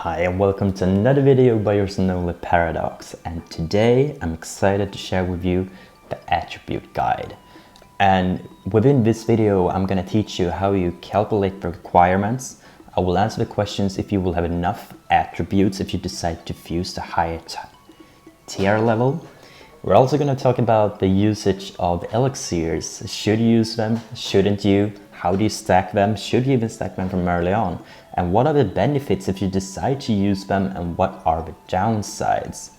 Hi and welcome to another video by yours truly Paradox, and today I'm excited to share with you the attribute guide. And within this video I'm going to teach you how you calculate the requirements. I will answer the questions if you will have enough attributes if you decide to fuse the higher tier level. We're also going to talk about the usage of elixirs. Should you use them? Shouldn't you? How do you stack them? Should you even stack them from early on? And what are the benefits if you decide to use them, and what are the downsides?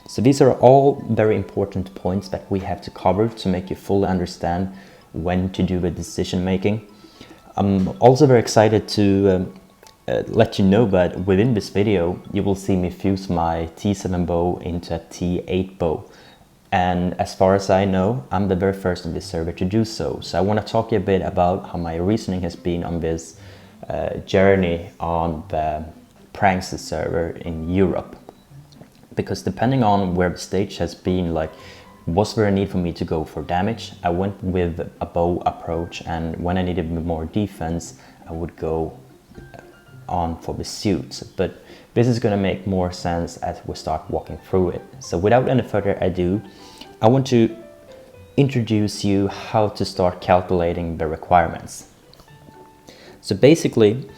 So these are all very important points that we have to cover to make you fully understand when to do the decision making. I'm also very excited to let you know that within this video you will see me fuse my T7 bow into a T8 bow. And as far as I know, I'm the very first on this server to do so. So I want to talk to you a bit about how my reasoning has been on this journey on the Prankster server in Europe. Because depending on where the stage has been, like, was there a need for me to go for damage? I went with a bow approach, and when I needed more defense, I would go on for the suits. But this is going to make more sense as we start walking through it. So without any further ado, I want to introduce you how to start calculating the requirements. So basically,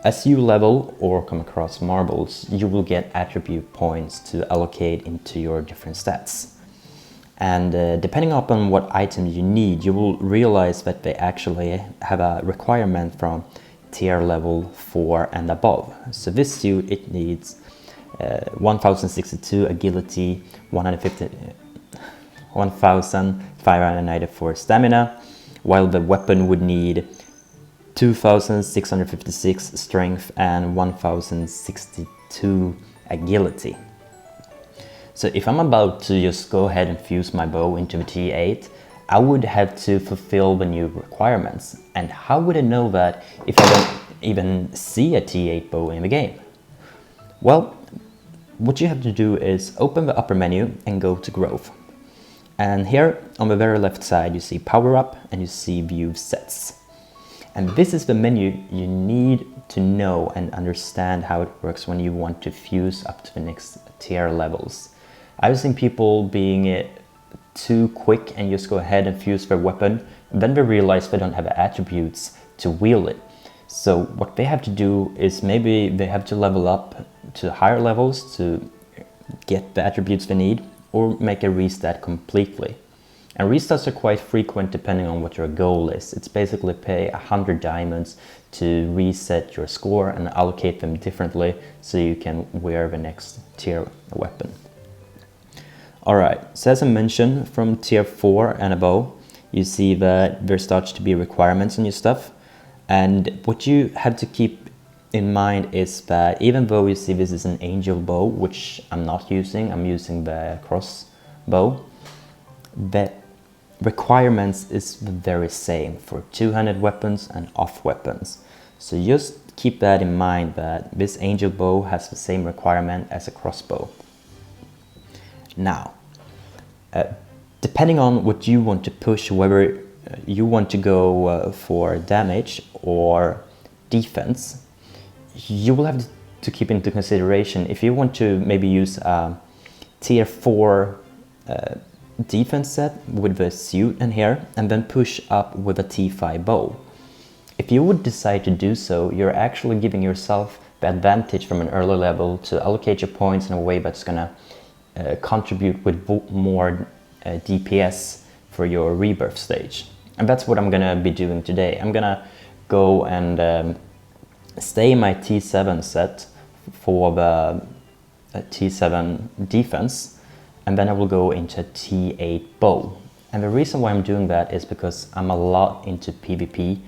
as you level or come across marbles, you will get attribute points to allocate into your different stats. And depending upon what item you need, you will realize that they actually have a requirement from tier level 4 and above. So this suit, it needs 1062 agility, 1594 stamina, while the weapon would need 2656 strength and 1062 agility. So if I'm about to just go ahead and fuse my bow into the T8, I would have to fulfill the new requirements. And how would I know that if I don't even see a T8 bow in the game? Well, what you have to do is open the upper menu and go to growth. And here on the very left side you see power up and you see view sets. And this is the menu you need to know and understand how it works when you want to fuse up to the next tier levels. I've seen people being too quick and just go ahead and fuse their weapon, and then they realize they don't have attributes to wield it. So what they have to do is maybe they have to level up to higher levels to get the attributes they need, or make a restat completely. And restarts are quite frequent depending on what your goal is. It's basically pay 100 diamonds to reset your score and allocate them differently so you can wear the next tier weapon. Alright, so as I mentioned, from tier 4 and above, you see that there starts to be requirements on your stuff. And what you have to keep in mind is that even though you see this is an angel bow, which I'm not using, I'm using the crossbow, the requirements is the very same for two-handed weapons and off weapons. So just keep that in mind, that this angel bow has the same requirement as a crossbow. Now, depending on what you want to push, whether you want to go for damage or defense, you will have to keep into consideration if you want to maybe use a tier 4 defense set with the suit in here and then push up with a T5 bow. If you would decide to do so, you're actually giving yourself the advantage from an early level to allocate your points in a way that's gonna contribute with more DPS for your rebirth stage. And that's what I'm gonna be doing today. I'm gonna go and stay in my T7 set for the T7 defense, and then I will go into T8 bow. And the reason why I'm doing that is because I'm a lot into PvP.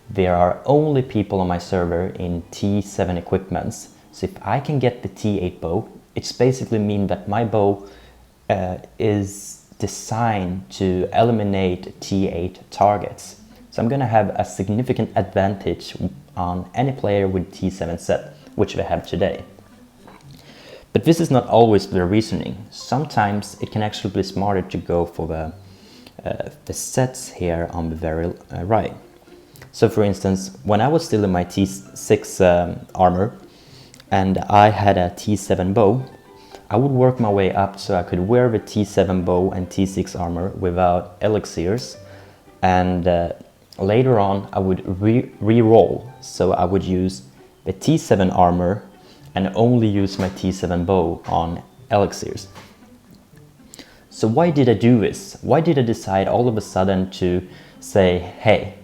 There are only people on my server in T7 equipments. So if I can get the T8 bow, it's basically mean that my bow is designed to eliminate T8 targets. So I'm gonna have a significant advantage on any player with T7 set, which they have today. But this is not always the reasoning. Sometimes it can actually be smarter to go for the sets here on the very right. So for instance, when I was still in my T6 armor, and I had a T7 bow, I would work my way up so I could wear the T7 bow and T6 armor without Elixirs, and later on I would re-roll, so I would use the T7 armor and only use my T7 bow on Elixirs. So why did I do this? Why did I decide all of a sudden to say, hey,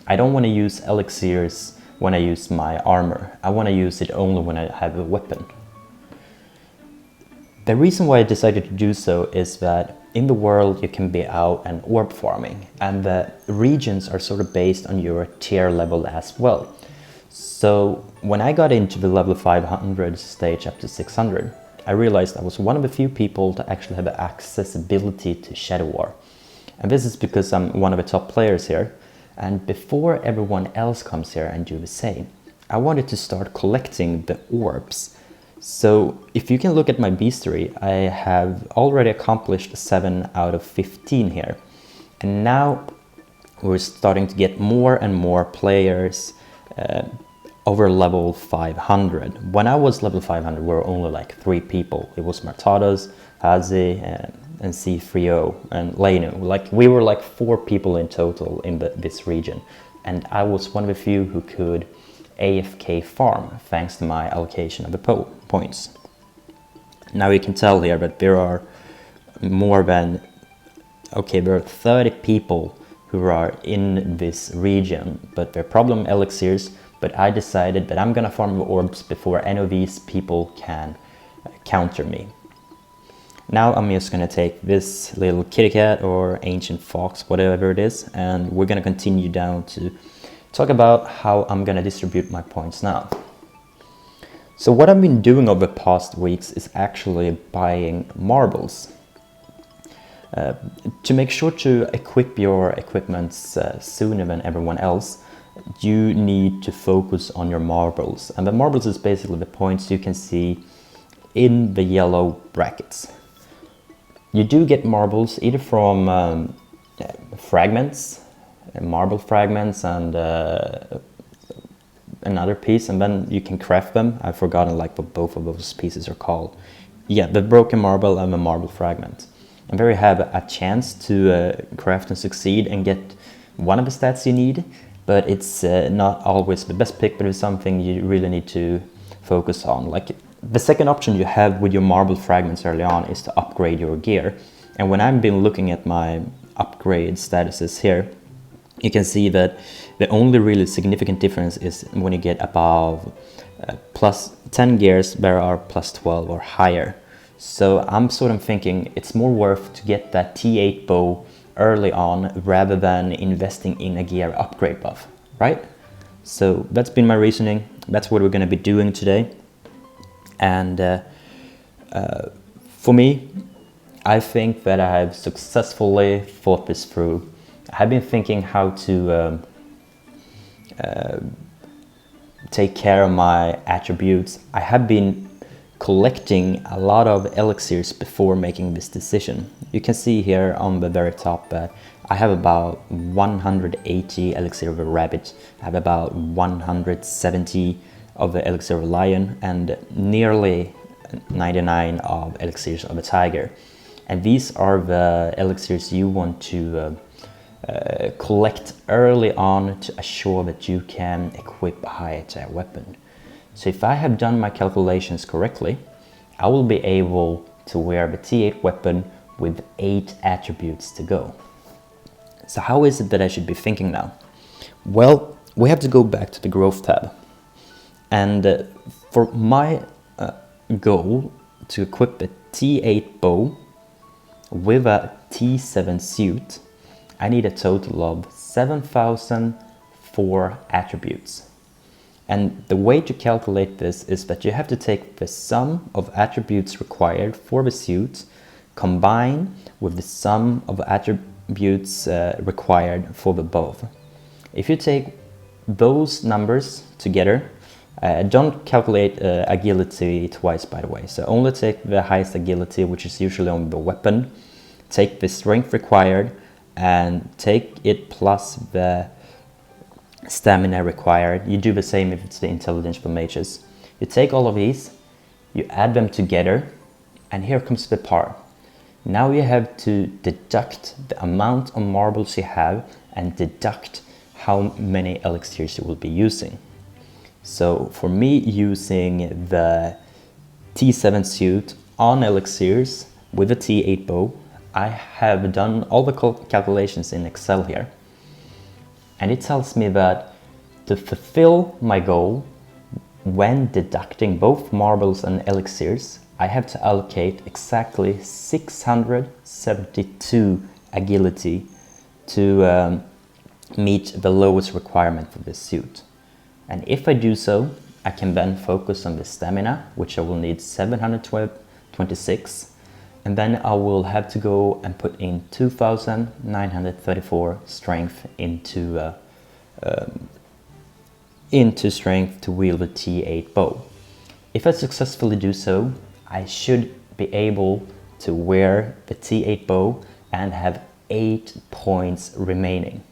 I don't want to use Elixirs when I use my armor. I want to use it only when I have a weapon. The reason why I decided to do so is that in the world you can be out and orb farming, and the regions are sort of based on your tier level as well. So when I got into the level 500 stage up to 600, I realized I was one of the few people to actually have accessibility to Shadow War. And this is because I'm one of the top players here, and before everyone else comes here and do the same, I wanted to start collecting the orbs. So if you can look at my bestiary, I have already accomplished 7 out of 15 here. And now we're starting to get more and more players over level 500. When I was level 500, we were only like 3 people. It was Martadas, Hazi, and C3O, and Lenu. Like, we were like 4 people in total in this region. And I was one of the few who could AFK farm, thanks to my allocation of the points. Now you can tell here that there are more than, okay, there are 30 people who are in this region, but they're problem elixirs, but I decided that I'm gonna farm the orbs before any of these people can counter me. Now I'm just gonna take this little kitty cat or ancient fox, whatever it is, and we're gonna continue down to talk about how I'm gonna distribute my points now. So what I've been doing over the past weeks is actually buying marbles. To make sure to equip your equipments sooner than everyone else, you need to focus on your marbles. And the marbles is basically the points you can see in the yellow brackets. You do get marbles either from fragments, marble fragments, and another piece, and then you can craft them. I've forgotten like what both of those pieces are called. Yeah, the broken marble and the marble fragment. And there you have a chance to craft and succeed and get one of the stats you need, but it's not always the best pick, but it's something you really need to focus on. Like, the second option you have with your marble fragments early on is to upgrade your gear. And when I've been looking at my upgrade statuses here, you can see that the only really significant difference is when you get above plus 10 gears, there are plus 12 or higher. So I'm sort of thinking it's more worth to get that T8 bow early on rather than investing in a gear upgrade buff, right? So that's been my reasoning. That's what we're going to be doing today. And for me, I think that I have successfully thought this through. I have been thinking how to take care of my attributes. I have been collecting a lot of elixirs before making this decision. You can see here on the very top that I have about 180 elixir of a rabbit, I have about 170 of the elixir of a lion, and nearly 99 of elixirs of a tiger. And these are the elixirs you want to collect early on to assure that you can equip a high tier weapon. So if I have done my calculations correctly, I will be able to wear the T8 weapon with 8 attributes to go. So how is it that I should be thinking now? Well, we have to go back to the growth tab. And for my goal to equip the T8 bow with a T7 suit, I need a total of 7,004 attributes. And the way to calculate this is that you have to take the sum of attributes required for the suit combined with the sum of attributes required for the bow. If you take those numbers together, don't calculate agility twice, by the way. So only take the highest agility, which is usually on the weapon, take the strength required, and take it plus the stamina required. You do the same if it's the intelligence for mages. You take all of these, you add them together, and here comes the part. Now you have to deduct the amount of marbles you have and deduct how many elixirs you will be using. So for me, using the T7 suit on elixirs with a T8 bow, I have done all the calculations in Excel here. And it tells me that to fulfill my goal, when deducting both marbles and elixirs, I have to allocate exactly 672 agility to meet the lowest requirement for this suit. And if I do so, I can then focus on the stamina, which I will need 726, and then I will have to go and put in 2,934 strength into strength to wield the T8 bow. If I successfully do so, I should be able to wear the T8 bow and have 8 points remaining.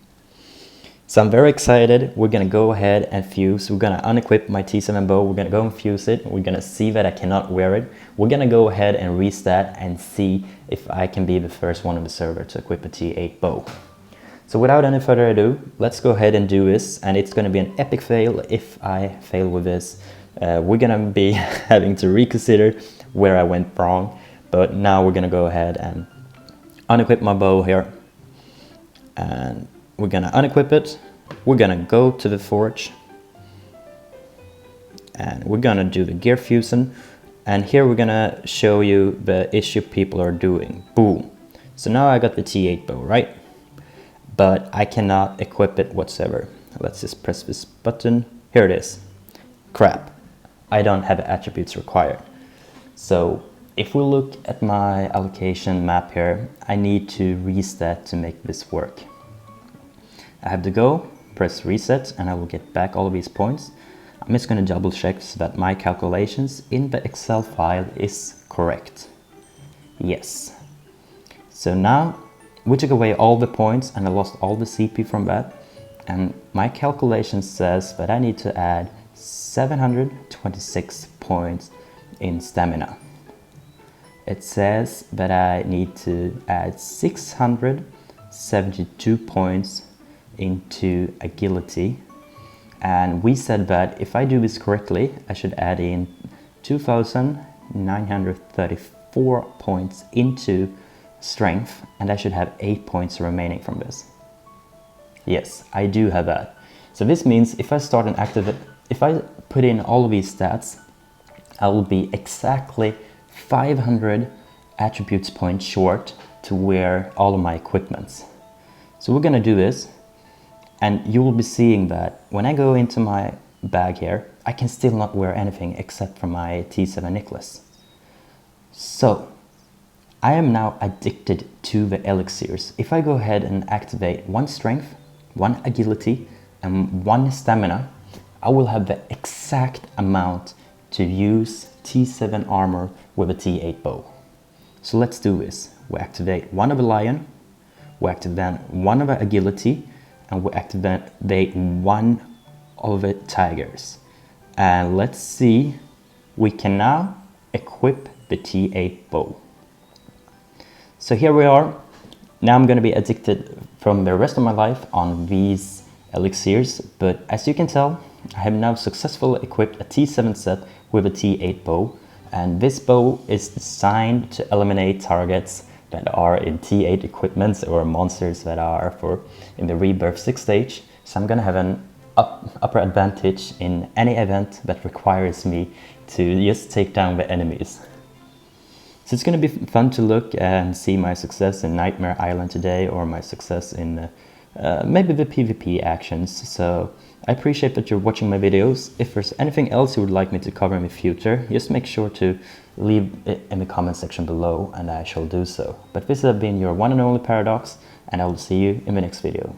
So I'm very excited. We're gonna go ahead and fuse. We're gonna unequip my T7 bow. We're gonna go and fuse it. We're gonna see that I cannot wear it. We're gonna go ahead and restat and see if I can be the first one on the server to equip a T8 bow. So without any further ado, let's go ahead and do this. And it's gonna be an epic fail if I fail with this. We're gonna be having to reconsider where I went wrong. But now we're gonna go ahead and unequip my bow here. And we're gonna unequip it, we're gonna go to the forge, and we're gonna do the gear fusion, and here we're gonna show you the issue people are doing. Boom. So now I got the T8 bow, right? But I cannot equip it whatsoever. Let's just press this button. Here it is. Crap. I don't have attributes required. So if we look at my allocation map here, I need to reset to make this work. I have to go, press reset, and I will get back all of these points. I'm just going to double check so that my calculations in the Excel file is correct. Yes. So now we took away all the points and I lost all the CP from that. And my calculation says that I need to add 726 points in stamina. It says that I need to add 672 points into agility, and we said that if I do this correctly, I should add in 2,934 points into strength, and I should have 8 points remaining from this. Yes, I do have that. So this means if I start an active, if I put in all of these stats, I will be exactly 500 attributes points short to wear all of my equipments. So we're gonna do this. And you will be seeing that when I go into my bag here, I can still not wear anything except for my T7 necklace. So I am now addicted to the elixirs. If I go ahead and activate 1 strength, 1 agility, and 1 stamina, I will have the exact amount to use T7 armor with a T8 bow. So let's do this. We activate 1 of a lion, we activate 1 of a agility, and we activate 1 of the tigers. And let's see, we can now equip the T8 bow. So here we are. Now I'm going to be addicted from the rest of my life on these elixirs, but as you can tell, I have now successfully equipped a T7 set with a T8 bow, and this bow is designed to eliminate targets that are in T8 equipments or monsters that are in the Rebirth 6 stage. So I'm gonna have an upper advantage in any event that requires me to just take down the enemies. So it's gonna be fun to look and see my success in Nightmare Island today, or my success in maybe the PvP actions. So I appreciate that you're watching my videos. If there's anything else you would like me to cover in the future, just make sure to leave it in the comment section below and I shall do so. But this has been your one and only Paradox, and I will see you in the next video.